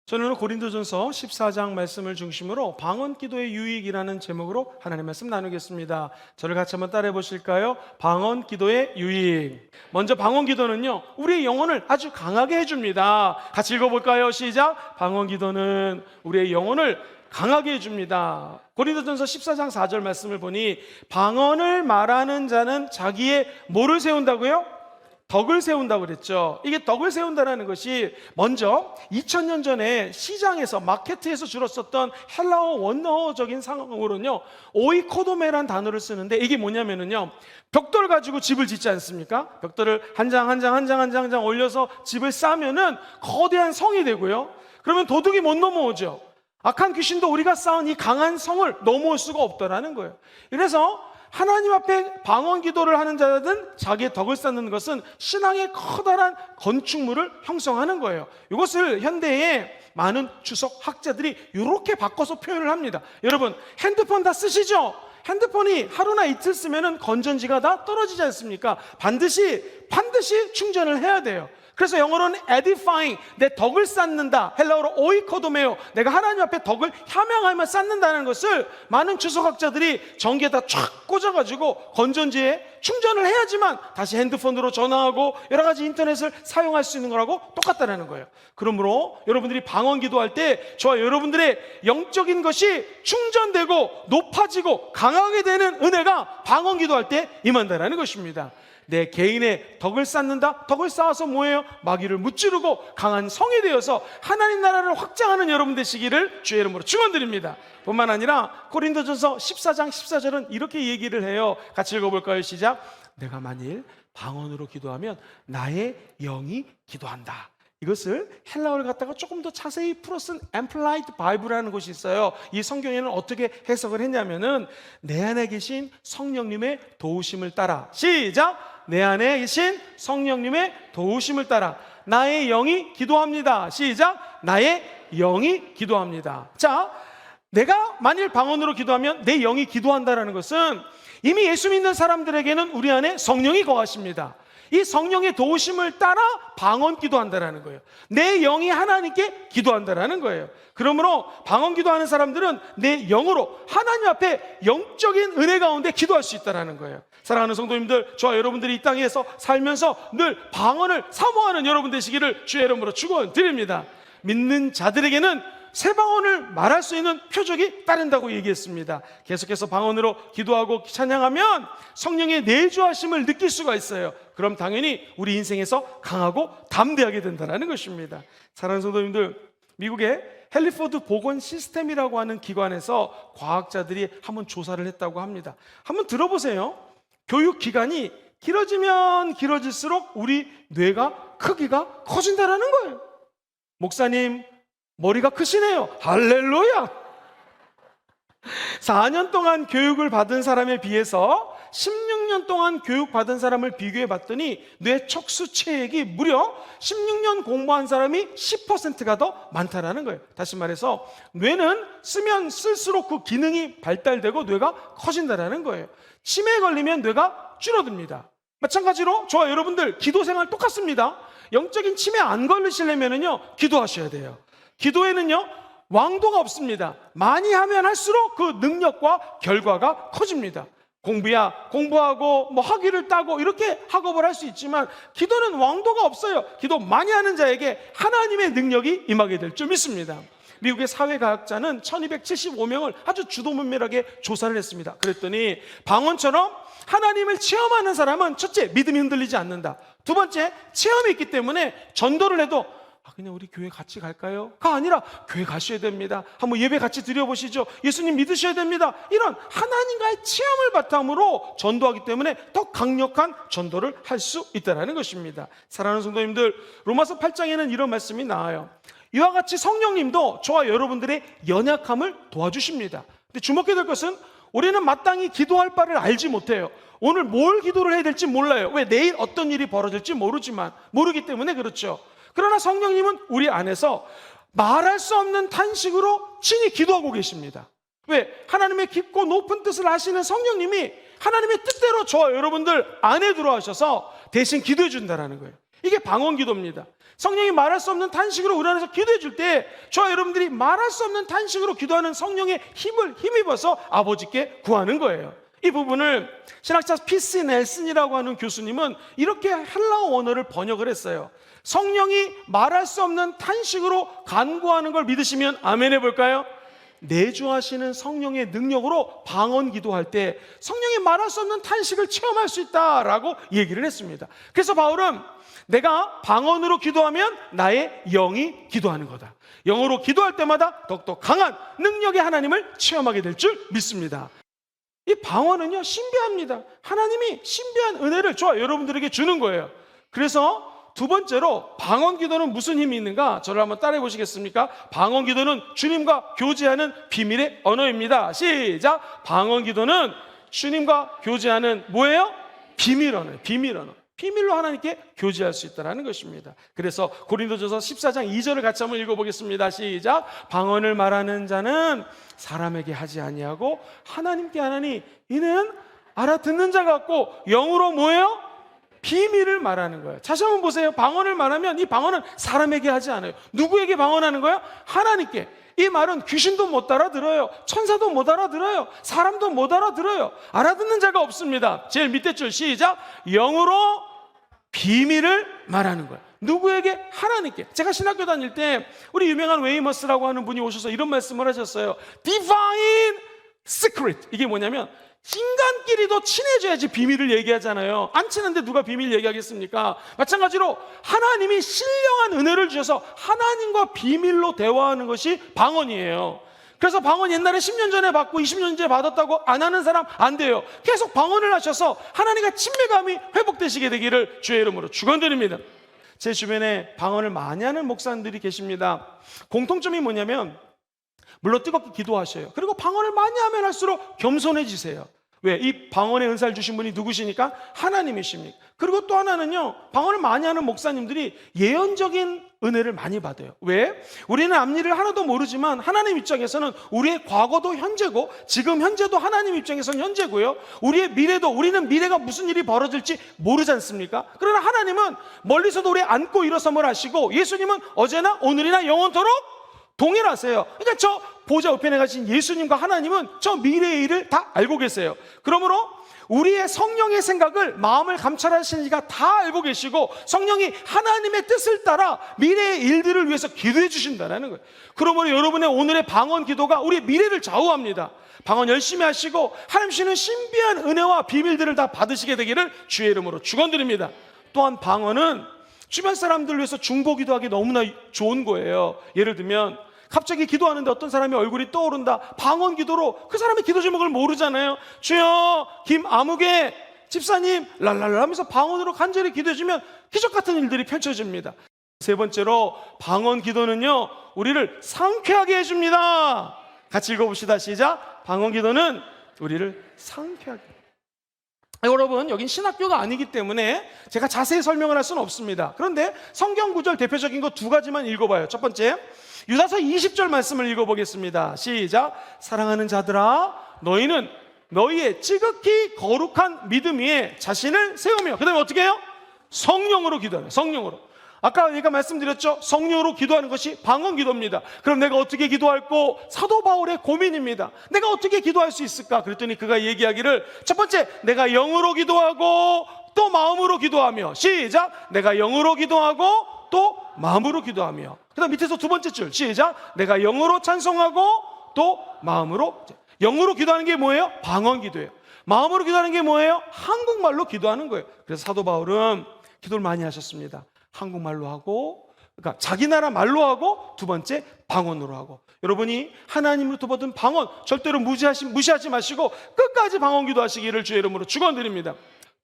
저는 오늘 고린도전서 14장 말씀을 중심으로 방언기도의 유익이라는 제목으로 하나님의 말씀 나누겠습니다. 저를 같이 한번 따라해 보실까요? 방언기도의 유익. 먼저 방언기도는요, 우리의 영혼을 아주 강하게 해줍니다. 같이 읽어볼까요? 시작! 방언기도는 우리의 영혼을 강하게 해줍니다. 고린도전서 14장 4절 말씀을 보니 방언을 말하는 자는 자기의 뭐를 세운다고요? 덕을 세운다고 그랬죠. 이게 덕을 세운다는 것이 먼저 2000년 전에 시장에서 마케트에서 주로 썼던 헬라어 원어적인 상황으로는요, 오이코도메라는 단어를 쓰는데 이게 뭐냐면은요, 벽돌 가지고 집을 짓지 않습니까? 벽돌을 한 장 한 장 한 장 한 장 한 장 올려서 집을 쌓으면은 거대한 성이 되고요, 그러면 도둑이 못 넘어오죠. 악한 귀신도 우리가 쌓은 이 강한 성을 넘어올 수가 없다라는 거예요. 그래서 하나님 앞에 방언 기도를 하는 자들은 자기의 덕을 쌓는 것은 신앙의 커다란 건축물을 형성하는 거예요. 이것을 현대의 많은 주석 학자들이 이렇게 바꿔서 표현을 합니다. 여러분, 핸드폰 다 쓰시죠? 핸드폰이 하루나 이틀 쓰면은 건전지가 다 떨어지지 않습니까? 반드시 충전을 해야 돼요. 그래서 영어로는 edifying, 내 덕을 쌓는다. 헬라어로 오이코도메오, 내가 하나님 앞에 덕을 함양하며 쌓는다는 것을 많은 주석학자들이 전기에다 쫙 꽂아가지고 건전지에 충전을 해야지만 다시 핸드폰으로 전화하고 여러 가지 인터넷을 사용할 수 있는 거라고 똑같다는 거예요. 그러므로 여러분들이 방언 기도할 때 저와 여러분들의 영적인 것이 충전되고 높아지고 강하게 되는 은혜가 방언 기도할 때 임한다는 것입니다. 내 개인의 덕을 쌓는다. 덕을 쌓아서 뭐예요? 마귀를 무찌르고 강한 성이 되어서 하나님 나라를 확장하는 여러분 되시기를 주의 이름으로 축원드립니다. 뿐만 아니라 고린도전서 14장 14절은 이렇게 얘기를 해요. 같이 읽어볼까요? 시작! 내가 만일 방언으로 기도하면 나의 영이 기도한다. 이것을 헬라어를 갖다가 조금 더 자세히 풀어 쓴 Amplified Bible라는 곳이 있어요. 이 성경에는 어떻게 해석을 했냐면은 내 안에 계신 성령님의 도우심을 따라, 시작! 내 안에 계신 성령님의 도우심을 따라 나의 영이 기도합니다. 시작! 나의 영이 기도합니다. 자, 내가 만일 방언으로 기도하면 내 영이 기도한다는 것은 이미 예수 믿는 사람들에게는 우리 안에 성령이 거하십니다. 이 성령의 도우심을 따라 방언 기도한다는 거예요. 내 영이 하나님께 기도한다는 거예요. 그러므로 방언 기도하는 사람들은 내 영으로 하나님 앞에 영적인 은혜 가운데 기도할 수 있다는 거예요. 사랑하는 성도님들, 저와 여러분들이 이 땅에서 살면서 늘 방언을 사모하는 여러분 되시기를 주의 이름으로 축원드립니다. 믿는 자들에게는 새 방언을 말할 수 있는 표적이 따른다고 얘기했습니다. 계속해서 방언으로 기도하고 찬양하면 성령의 내주하심을 느낄 수가 있어요. 그럼 당연히 우리 인생에서 강하고 담대하게 된다는 것입니다. 사랑하는 성도님들, 미국의 헬리포드 보건 시스템이라고 하는 기관에서 과학자들이 한번 조사를 했다고 합니다. 한번 들어보세요. 교육 기간이 길어지면 길어질수록 우리 뇌가 크기가 커진다는 거예요. 목사님, 머리가 크시네요. 할렐루야! 4년 동안 교육을 받은 사람에 비해서 16년 동안 교육받은 사람을 비교해 봤더니 뇌 척수 체액이 무려 16년 공부한 사람이 10%가 더 많다는 거예요. 다시 말해서 뇌는 쓰면 쓸수록 그 기능이 발달되고 뇌가 커진다는 거예요. 치매에 걸리면 뇌가 줄어듭니다. 마찬가지로 저와 여러분들 기도 생활 똑같습니다. 영적인 치매 안 걸리시려면요, 기도하셔야 돼요. 기도에는요, 왕도가 없습니다. 많이 하면 할수록 그 능력과 결과가 커집니다. 공부하고 학위를 따고 이렇게 학업을 할 수 있지만 기도는 왕도가 없어요. 기도 많이 하는 자에게 하나님의 능력이 임하게 될 줄 믿습니다. 미국의 사회과학자는 1275명을 아주 주도면밀하게 조사를 했습니다. 그랬더니 방언처럼 하나님을 체험하는 사람은 첫째, 믿음이 흔들리지 않는다. 두 번째, 체험이 있기 때문에 전도를 해도 그냥 우리 교회 같이 갈까요? 가 아니라 교회 가셔야 됩니다. 한번 예배 같이 드려보시죠. 예수님 믿으셔야 됩니다. 이런 하나님과의 체험을 바탕으로 전도하기 때문에 더 강력한 전도를 할 수 있다는 것입니다. 사랑하는 성도님들, 로마서 8장에는 이런 말씀이 나와요. 이와 같이 성령님도 저와 여러분들의 연약함을 도와주십니다. 근데 주목해야 될 것은 우리는 마땅히 기도할 바를 알지 못해요. 오늘 뭘 기도를 해야 될지 몰라요. 왜? 내일 어떤 일이 벌어질지 모르기 때문에 그렇죠. 그러나 성령님은 우리 안에서 말할 수 없는 탄식으로 친히 기도하고 계십니다. 왜? 하나님의 깊고 높은 뜻을 아시는 성령님이 하나님의 뜻대로 저와 여러분들 안에 들어와셔서 대신 기도해 준다는 거예요. 이게 방언 기도입니다. 성령이 말할 수 없는 탄식으로 우리 안에서 기도해 줄 때 저와 여러분들이 말할 수 없는 탄식으로 기도하는 성령의 힘을 힘입어서 아버지께 구하는 거예요. 이 부분을 신학자 피스 넬슨이라고 하는 교수님은 이렇게 헬라어 원어를 번역을 했어요. 성령이 말할 수 없는 탄식으로 간구하는 걸 믿으시면 아멘 해볼까요? 내주하시는 성령의 능력으로 방언 기도할 때 성령이 말할 수 없는 탄식을 체험할 수 있다라고 얘기를 했습니다. 그래서 바울은 내가 방언으로 기도하면 나의 영이 기도하는 거다. 영으로 기도할 때마다 더욱더 강한 능력의 하나님을 체험하게 될 줄 믿습니다. 이 방언은요, 신비합니다. 하나님이 신비한 은혜를 저와 여러분들에게 주는 거예요. 그래서 두 번째로 방언 기도는 무슨 힘이 있는가? 저를 한번 따라해 보시겠습니까? 방언 기도는 주님과 교제하는 비밀의 언어입니다. 시작! 방언 기도는 주님과 교제하는 뭐예요? 비밀 언어예요. 비밀 언어. 비밀로 하나님께 교제할 수 있다는 것입니다. 그래서 고린도전서 14장 2절을 같이 한번 읽어보겠습니다. 시작! 방언을 말하는 자는 사람에게 하지 아니하고 하나님께 하나니 이는 알아듣는 자 같고 영으로 뭐예요? 비밀을 말하는 거예요. 다시 한번 보세요. 방언을 말하면 이 방언은 사람에게 하지 않아요. 누구에게 방언하는 거예요? 하나님께. 이 말은 귀신도 못 알아들어요. 천사도 못 알아들어요. 사람도 못 알아들어요. 알아듣는 자가 없습니다. 제일 밑에 줄 시작. 영으로 비밀을 말하는 거예요. 누구에게? 하나님께. 제가 신학교 다닐 때 우리 유명한 웨이머스라고 하는 분이 오셔서 이런 말씀을 하셨어요. Divine Secret. 이게 뭐냐면 인간끼리도 친해져야지 비밀을 얘기하잖아요. 안 친한데 누가 비밀 얘기하겠습니까? 마찬가지로 하나님이 신령한 은혜를 주셔서 하나님과 비밀로 대화하는 것이 방언이에요. 그래서 방언 옛날에 10년 전에 받고 20년 전에 받았다고 안 하는 사람 안 돼요. 계속 방언을 하셔서 하나님과 친밀감이 회복되시게 되기를 주의 이름으로 축원드립니다. 제 주변에 방언을 많이 하는 목사님들이 계십니다. 공통점이 뭐냐면 물론 뜨겁게 기도하셔요. 그리고 방언을 많이 하면 할수록 겸손해지세요. 왜? 이 방언의 은사를 주신 분이 누구시니까? 하나님이십니까? 그리고 또 하나는요, 방언을 많이 하는 목사님들이 예언적인 은혜를 많이 받아요. 왜? 우리는 앞일을 하나도 모르지만 하나님 입장에서는 우리의 과거도 현재고 지금 현재도 하나님 입장에서는 현재고요. 우리의 미래도 우리는 미래가 무슨 일이 벌어질지 모르지 않습니까? 그러나 하나님은 멀리서도 우리 안고 일어섬을 하시고 예수님은 어제나 오늘이나 영원토록 동일하세요. 그러니까 저 보좌 우편에 가신 예수님과 하나님은 저 미래의 일을 다 알고 계세요. 그러므로 우리의 성령의 생각을 마음을 감찰하시는 이가 다 알고 계시고 성령이 하나님의 뜻을 따라 미래의 일들을 위해서 기도해 주신다는 거예요. 그러므로 여러분의 오늘의 방언 기도가 우리의 미래를 좌우합니다. 방언 열심히 하시고 하나님 주시는 신비한 은혜와 비밀들을 다 받으시게 되기를 주의 이름으로 축원드립니다. 또한 방언은 주변 사람들을 위해서 중보기도 하기 너무나 좋은 거예요. 예를 들면 갑자기 기도하는데 어떤 사람이 얼굴이 떠오른다. 방언 기도로 그 사람의 기도 제목을 모르잖아요. 주여 김아무개 집사님 랄랄라 하면서 방언으로 간절히 기도해주면 기적 같은 일들이 펼쳐집니다. 세 번째로 방언 기도는요, 우리를 상쾌하게 해줍니다. 같이 읽어봅시다. 시작. 방언 기도는 우리를 상쾌하게. 여러분, 여긴 신학교가 아니기 때문에 제가 자세히 설명을 할 수는 없습니다. 그런데 성경 구절 대표적인 거 두 가지만 읽어봐요. 첫 번째, 유다서 20절 말씀을 읽어보겠습니다. 시작. 사랑하는 자들아, 너희는 너희의 지극히 거룩한 믿음 위에 자신을 세우며, 그 다음에 어떻게 해요? 성령으로 기도하는, 성령으로. 아까 제가 말씀드렸죠? 성령으로 기도하는 것이 방언 기도입니다. 그럼 내가 어떻게 기도할까? 사도 바울의 고민입니다. 내가 어떻게 기도할 수 있을까? 그랬더니 그가 얘기하기를, 첫 번째, 내가 영으로 기도하고 또 마음으로 기도하며. 시작. 내가 영으로 기도하고 또 마음으로 기도하며. 그 다음 밑에서 두 번째 줄. 시작. 내가 영으로 찬송하고 또 마음으로. 영으로 기도하는 게 뭐예요? 방언 기도예요. 마음으로 기도하는 게 뭐예요? 한국말로 기도하는 거예요. 그래서 사도 바울은 기도를 많이 하셨습니다. 한국말로 하고, 그러니까 자기 나라 말로 하고, 두 번째 방언으로 하고. 여러분이 하나님으로부터 받은 방언 절대로 무시하지 마시고 끝까지 방언 기도하시기를 주의 이름으로 축원드립니다.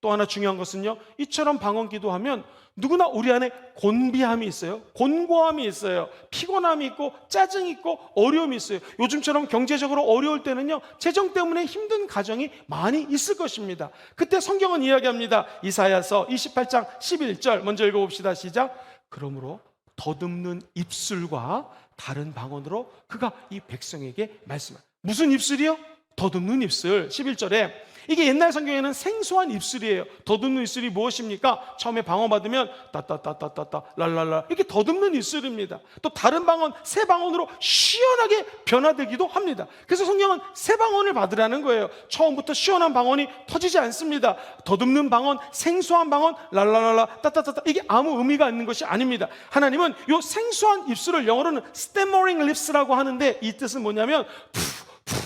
또 하나 중요한 것은요, 이처럼 방언 기도하면 누구나 우리 안에 곤비함이 있어요. 곤고함이 있어요. 피곤함이 있고 짜증이 있고 어려움이 있어요. 요즘처럼 경제적으로 어려울 때는요, 재정 때문에 힘든 가정이 많이 있을 것입니다. 그때 성경은 이야기합니다. 이사야서 28장 11절 먼저 읽어봅시다. 시작. 그러므로 더듬는 입술과 다른 방언으로 그가 이 백성에게 말씀합니다. 무슨 입술이요? 더듬는 입술. 11절에 이게 옛날 성경에는 생소한 입술이에요. 더듬는 입술이 무엇입니까? 처음에 방언 받으면 따따따따따따 랄랄라 이렇게 더듬는 입술입니다. 또 다른 방언, 새 방언으로 시원하게 변화되기도 합니다. 그래서 성경은 새 방언을 받으라는 거예요. 처음부터 시원한 방언이 터지지 않습니다. 더듬는 방언, 생소한 방언, 랄랄랄라 따따따따 이게 아무 의미가 있는 것이 아닙니다. 하나님은 이 생소한 입술을 영어로는 stammering lips라고 하는데 이 뜻은 뭐냐면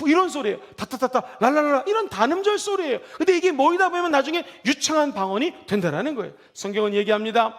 이런 소리예요. 타타타타 랄랄라 이런 단음절 소리예요. 근데 이게 모이다 보면 나중에 유창한 방언이 된다는 거예요. 성경은 얘기합니다.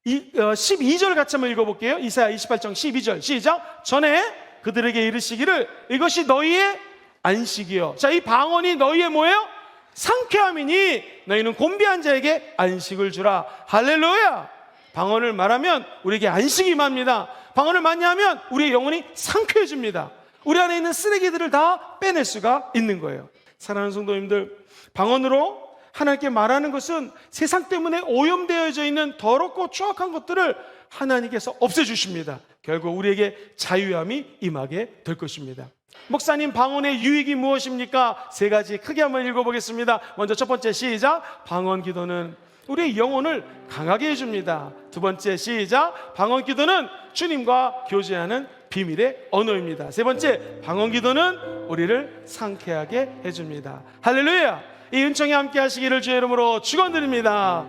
12절 같이 한번 읽어볼게요. 이사야 28장 12절 시작. 전에 그들에게 이르시기를 이것이 너희의 안식이요. 자, 이 방언이 너희의 뭐예요? 상쾌함이니 너희는 곤비한 자에게 안식을 주라. 할렐루야. 방언을 말하면 우리에게 안식이 임합니다. 방언을 많이 하면 우리의 영혼이 상쾌해집니다. 우리 안에 있는 쓰레기들을 다 빼낼 수가 있는 거예요. 사랑하는 성도님들, 방언으로 하나님께 말하는 것은 세상 때문에 오염되어져 있는 더럽고 추악한 것들을 하나님께서 없애주십니다. 결국 우리에게 자유함이 임하게 될 것입니다. 목사님, 방언의 유익이 무엇입니까? 세 가지 크게 한번 읽어보겠습니다. 먼저 첫 번째 시작. 방언 기도는 우리의 영혼을 강하게 해줍니다. 두 번째 시작. 방언 기도는 주님과 교제하는 비밀의 언어입니다. 세 번째, 방언 기도는 우리를 상쾌하게 해줍니다. 할렐루야. 이 은총에 함께 하시기를 주의 이름으로 축원드립니다.